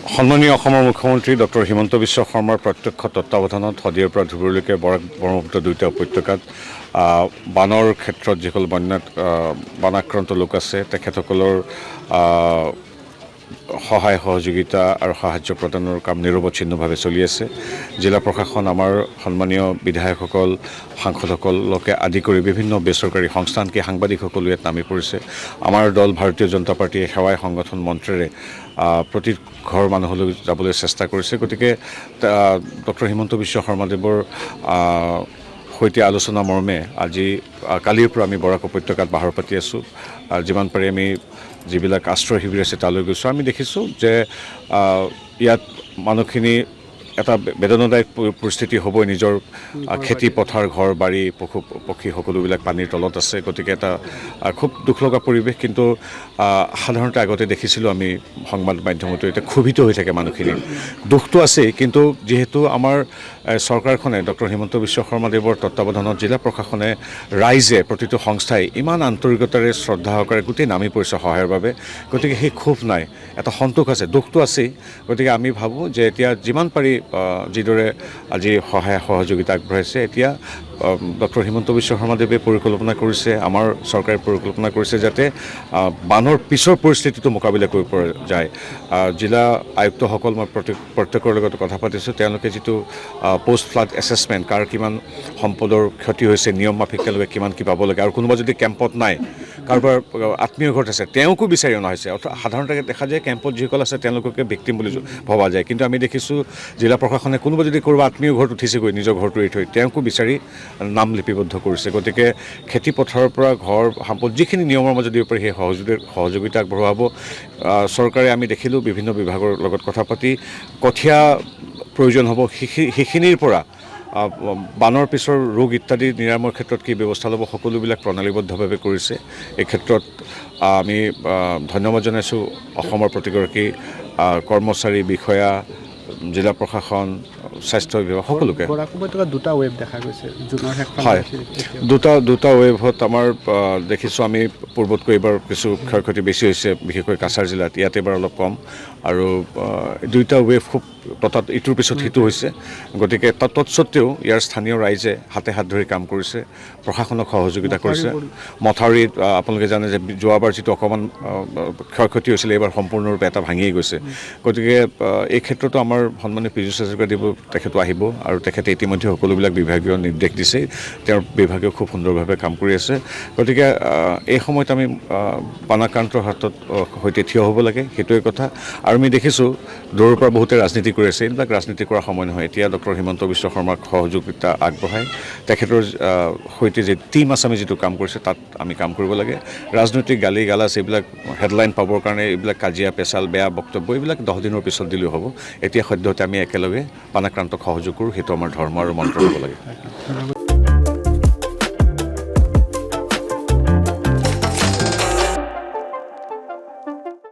সন্মানীয় অসমৰ মুখ্যমন্ত্ৰী ডক্টৰ হিমন্ত বিশ্ব শৰ্মাৰ প্ৰত্যক্ষ তত্ত্বাৱধানত শদিয়াৰ পৰা ধুবুৰীলৈকে ব্ৰহ্মপুত্ৰ দুয়োটা উপত্যকাত বানৰ ক্ষেত্ৰত যিসকল বানাক্ৰান্ত লোক আছে তেখেতসকলৰ সহায় সহযোগিতা আৰু সাহায্য প্ৰদানৰ কাম নিৰৱচ্ছিন্নভাৱে চলি আছে। জিলা প্ৰশাসন, আমাৰ সন্মানীয় বিধায়কসকল, সাংসদসকলকে আদি কৰি বিভিন্ন বেচৰকাৰী সংস্থা, আনকি সাংবাদিকসকলো ইয়াত নামি পৰিছে। আমাৰ দল ভাৰতীয় জনতা পাৰ্টীয়ে সেৱাই সংগঠন মন্ত্ৰেৰে প্ৰতি ঘৰ মানুহলৈ যাবলৈ চেষ্টা কৰিছে। গতিকে ডক্টৰ হিমন্ত বিশ্ব শৰ্মাদেৱৰ সৈতে আলোচনা মৰ্মে কালিৰ পৰা আমি বৰাক উপত্যকাত বাহৰ পাতি আছোঁ। যিমান পাৰি আমি যিবিলাক আশ্ৰয় শিবিৰ আছে তালৈ গৈছোঁ। আমি দেখিছোঁ যে ইয়াত মানুহখিনি এটা বেদনাদায়ক পৰিস্থিতি হ'বই। নিজৰ খেতি পথাৰ, ঘৰ বাৰী, পশু পক্ষী সকলোবিলাক পানীৰ তলত আছে। গতিকে এটা খুব দুখ লগা পৰিৱেশ। কিন্তু সাধাৰণতে আগতে দেখিছিলোঁ আমি সংবাদ মাধ্যমতো, এতিয়া ক্ষোভিত হৈ থাকে মানুহখিনি। দুখটো আছেই, কিন্তু যিহেতু আমাৰ চৰকাৰখনে ডক্টৰ হিমন্ত বিশ্ব শৰ্মাদেৱৰ তত্ত্বাৱধানত জিলা প্ৰশাসনে, ৰাইজে, প্ৰতিটো সংস্থাই ইমান আন্তৰিকতাৰে শ্ৰদ্ধা সহকাৰে গোটেই নামি পৰিছে সহায়ৰ বাবে। গতিকে সেই ক্ষোভ নাই, এটা সন্তোষ আছে, দুখটো আছেই। গতিকে আমি ভাবোঁ যে এতিয়া যিমান পাৰি যিদৰে আজি সহায় সহযোগিতা আগবঢ়াইছে, এতিয়া ডক্টৰ হিমন্ত বিশ্ব শৰ্মাদেৱে পৰিকল্পনা কৰিছে, আমাৰ চৰকাৰে পৰিকল্পনা কৰিছে যাতে বানৰ পিছৰ পৰিস্থিতিটো মোকাবিলা কৰিব পৰা যায়। জিলা আয়ুক্তসকল মই প্ৰত্যেকৰ লগত কথা পাতিছোঁ। তেওঁলোকে যিটো পষ্ট ফ্লাড এছেছমেণ্ট, কাৰ কিমান সম্পদৰ ক্ষতি হৈছে, নিয়ম মাফিক তেওঁলোকে কিমান কি পাব লাগে, আৰু কোনোবা যদি কেম্পত নাই, কাৰোবাৰ আত্মীয় ঘৰত আছে, তেওঁকো বিচাৰি অনা হৈছে। অৰ্থাৎ সাধাৰণতে দেখা যায় কেম্পত যিসকল আছে তেওঁলোককে ভিক্টিম বুলি ভবা যায়, কিন্তু আমি দেখিছোঁ জিলা প্ৰশাসনে কোনোবা যদি ক'ৰবাত আত্মীয় ঘৰত উঠিছেগৈ, নিজৰ ঘৰটো এৰি থৈ, তেওঁকো বিচাৰি নাম লিপিবদ্ধ কৰিছে। গতিকে খেতি পথাৰৰ পৰা ঘৰ সম্পদ যিখিনি নিয়মৰ মাজত দিব পাৰি সেই সহযোগিতা আগবঢ়োৱাব চৰকাৰে। আমি দেখিলোঁ বিভিন্ন বিভাগৰ লগত কথা পাতি কঠীয়া প্ৰয়োজন হ'ব, সেইখিনিৰ পৰা বানৰ পিছৰ ৰোগ ইত্যাদি নিৰাময়ৰ ক্ষেত্ৰত কি ব্যৱস্থা ল'ব, সকলোবিলাক প্ৰণালীবদ্ধভাৱে কৰিছে। এই ক্ষেত্ৰত আমি ধন্যবাদ জনাইছোঁ অসমৰ প্ৰতিগৰাকী কৰ্মচাৰী, বিষয়া, জিলা প্ৰশাসন, স্বাস্থ্য বিভাগ সকলোকে। দুটা ৱেভ দেখা গৈছে, হয়, দুটা ৱেভত আমাৰ দেখিছোঁ আমি পূৰ্বতকৈ এইবাৰ কিছু ক্ষয়ক্ষতি বেছি হৈছে, বিশেষকৈ কাছাৰ জিলাত। ইয়াত এইবাৰ অলপ কম, আৰু দুইটা ৱেভ খুব ইটোৰ পিছত সিটো হৈছে। গতিকে তৎসত্ত্বেও ইয়াৰ স্থানীয় ৰাইজে হাতে হাত ধৰি কাম কৰিছে, প্ৰশাসনক সহযোগিতা কৰিছে। মথাউৰিত আপোনালোকে জানে যে যোৱাবাৰ যিটো অকণমান ক্ষয়ক্ষতি হৈছিলে, এইবাৰ সম্পূৰ্ণৰূপে এটা ভাঙিয়ে গৈছে। গতিকে এই ক্ষেত্ৰতো আমাৰ সন্মানীয় পীযুষ হাজৰিকাদেৱ তেখেতো আহিব, আৰু তেখেতে ইতিমধ্যে সকলোবিলাক বিভাগীয় নিৰ্দেশ দিছে। তেওঁৰ বিভাগেও খুব সুন্দৰভাৱে কাম কৰি আছে। গতিকে এই সময়ত আমি বানাক্ৰান্তৰ সৈতে থিয় হ'ব লাগে, সেইটোৱে কথা। আৰু আমি দেখিছোঁ দূৰৰ পৰা বহুতে ৰাজনীতি কৰি আছে, এইবিলাক ৰাজনীতি কৰাৰ সময় নহয়। এতিয়া ডক্টৰ হিমন্ত বিশ্ব শৰ্মাক সহযোগিতা আগবঢ়াই তেখেতৰ সৈতে যে টীম আছে, আমি যিটো কাম কৰিছে তাত আমি কাম কৰিব লাগে। ৰাজনৈতিক গালি গালাজ, এইবিলাক হেডলাইন পাবৰ কাৰণে এইবিলাক কাজিয়া পেচাল, বেয়া বক্তব্য, এইবিলাক 10 দিনৰ পিছত দিলেও হ'ব। এতিয়া সদ্যহতে আমি একেলগে বানাক্ৰান্তক সহযোগ কৰোঁ, সেইটো আমাৰ ধৰ্ম আৰু মন্ত্ৰ হ'ব লাগে।